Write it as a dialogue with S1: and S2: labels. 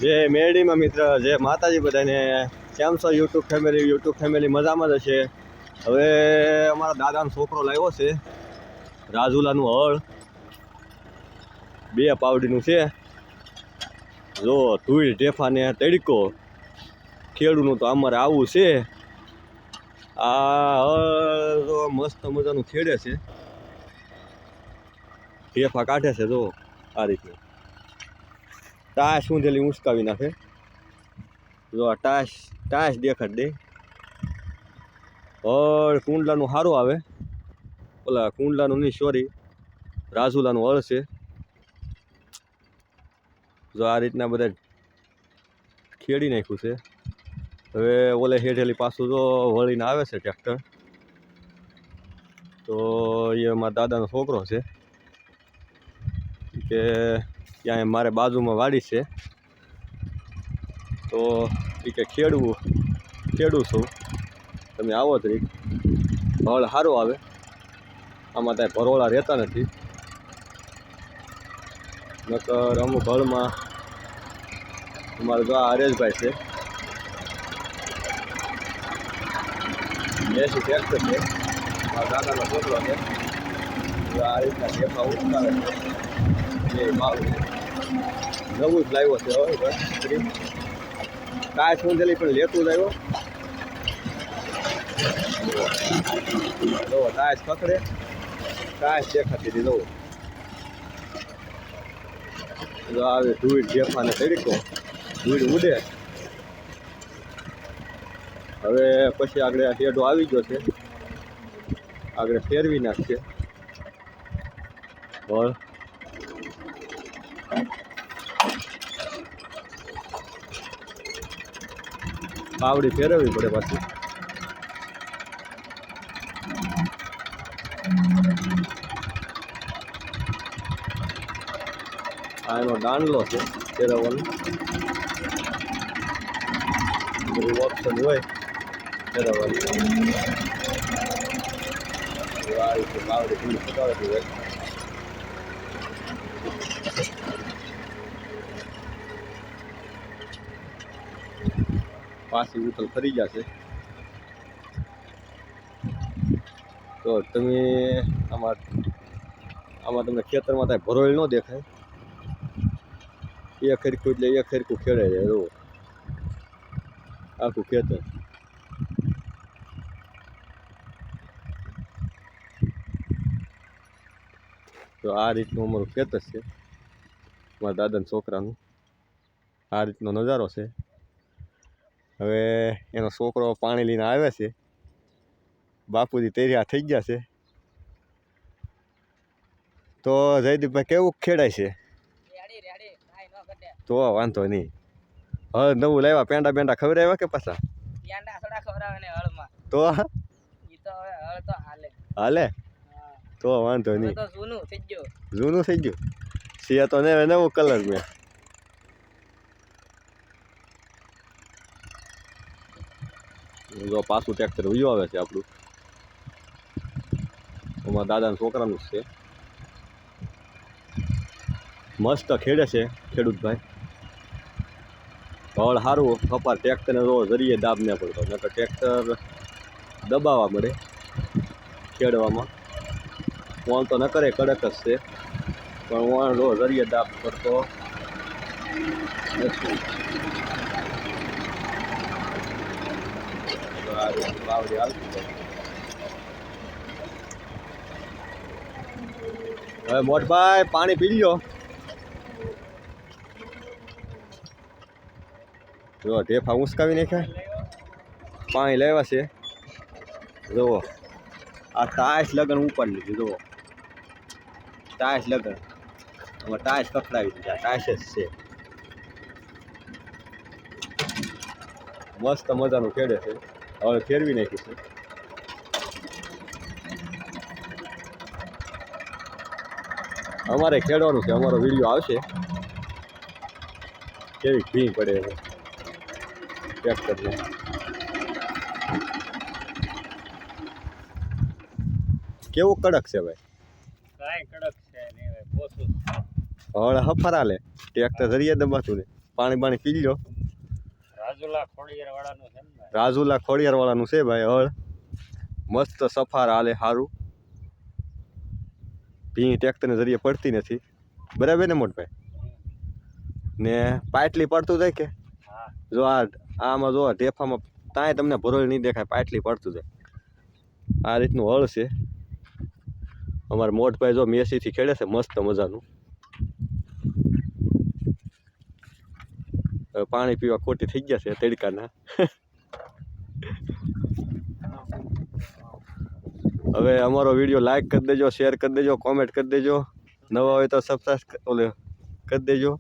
S1: જે મેરડીમાં મિત્ર જે માતાજી બધાને કેમ છો યુટ્યુબ ફેમિલી મજામાં જ હશે। હવે અમારા દાદાનો છોકરો લાવ્યો છે રાજુલાનું હળ 2 પાવડીનું છે। જો ધૂળ ઢેફાને તડકો ખેડૂનું તો અમારે આવું છે। આ હળ જો મસ્ત મજાનું ખેડે છે, ઢેફા કાઢે છે। જો આ રીતે ટાશ ઊંધેલી ઉંચકાવી નાખે। જો આ ટાશ દેખાડ દે। હળ કુંડલાનું સારું આવે, ઓલા કુંડલાનું નહીં, સોરી, રાજુલાનું હળ છે। જો આ રીતના બધા ખેડી નાખ્યું છે। હવે ઓલે હેઠેલી પાછું જો વળીને આવે છે ટ્રેક્ટર, તો એ મારા દાદાનો છોકરો છે કે ત્યાં મારે બાજુમાં વાડી છે, તો એ કે ખેડું છું, તમે આવો તો હળ સારું આવે। આમાં ત્યાં ભરોળા રહેતા નથી, નકર અમુક હળમાં અમારે જો આ હરેશભાઈ છે, દેશી ટ્રેક્ટર છે, મારા દાદાનો છોકરો છે। આ રીતના ઢેફા ઉતારે છે, એ મારું નવું જ લાવ્યો છે। હવે બસ કાંઈ સુંધેલી પણ લેતું જ આવ્યો। જો ટાયસ પકડે, ટાયસ દેખાતી હતી। જો આવે ધૂળ ઢેફાને તડકો, ધૂળ ઉડે। હવે પછી આગળ હેડો આવી ગયો છે, આગળ ફેરવી નાખશે હળ। પાવડી ફેરવવી પડે પાછી। આ એનો દાંડલો છે ફેરવવાનો, બધું ઓપ્શન હોય ફેરવવાનું। આ રીતે પાવડી પૂરી ફટાવતી હોય। પાછી ઉથલ ફરી જશે। તો તમે આમાં તમને ખેતરમાં ત્યાં ભરોળ ન દેખાય, એક ખરખું એટલે એક ખરખું ખેડે છે। જો આખું ખેતર, તો આ રીતનું અમારું ખેતર છે મારા દાદાના છોકરાનું। આ રીતનો નજારો છે। હવે એનો છોકરો પાણી લઈને આવે છે, બાપુજી તૈયાર થઈ ગયા છે। તો જયદીપભાઈ કેવું ખેડાય છે? તો વાંધો નહીં। હવે નવું લાવ્યા, પેંડા ખવડાવ્યા કે પાછા? તો હાલે, તો વાંધો નહીં। જૂનું થઈ ગયું છે તો ને નવું કલર મેં। જો પાછું ટ્રેક્ટર વયું આવે છે આપણું, અમારા દાદાના છોકરાનું જ છે। મસ્ત ખેડે છે ખેડૂતભાઈ, હળ સારું કપાર। ટ્રેક્ટરને જો જરીએ દાબ ન પડતો, નકર ટ્રેક્ટર દબાવવા મળે ખેડવામાં। વણ તો ન કરે, કડક જ છે, પણ વણ જો જરીએ દાબ પડતો નથી। પાવડી હાલતી હવે મોટભાઈ પાણી પી લ્યો। જો ઢેફા ઉંચકાવી નાખ્યા, પાણી લેવા છે। જુઓ આ ટાયસ લગન ઉપાડી લીધી। જુઓ ટાયસ લગન, આમાં ટાયસ કખડાવી દીધા, ટાયસ જ છે। મસ્ત મજાનું ખેડે છે, હવે ફેરવી નાખ્યું છે। અમારે ખેડવાનું છે, અમારો વિડીયો આવશે કેવી ભીંગ પડે છે ટ્રેક્ટરને। કેવું કડક છે ભાઈ? કાંઈ કડક છે નહીં ભાઈ, પોસું હળ હફરા લે ટ્રેક્ટર જરીએ દબાતું ને પાણી પી લો.
S2: રાજુલા ખોડિયાર વાળાનું છે ને
S1: રાજુલા ખોડિયાર વાળાનું છે ભાઈ હળ. મસ્ત સફાર હાલે સારું. ભીંગ ટ્રેક્ટરને જરીએ પડતી નથી. બરાબર ને મોટભાઈ? ને પાટલી પડતું જાય કે
S2: હા
S1: જો આમાં જો ઢેફામાં તાંય તમને ભરોળ નહીં દેખાય, પાટલી પડતું જાય. આ રીતનું હળ છે. અમારા મોટભાઈ જો મેસીથી ખેડે છે મસ્ત મજાનું. હવે પાણી પીવા ખોટી થઈ ગયા છે તડકાના. હવે અમારો વિડીયો લાઈક કરી દેજો, શેર કરી દેજો, કોમેન્ટ કરી દેજો. નવા હોય તો સબસ્ક્રાઈબ કરી દેજો.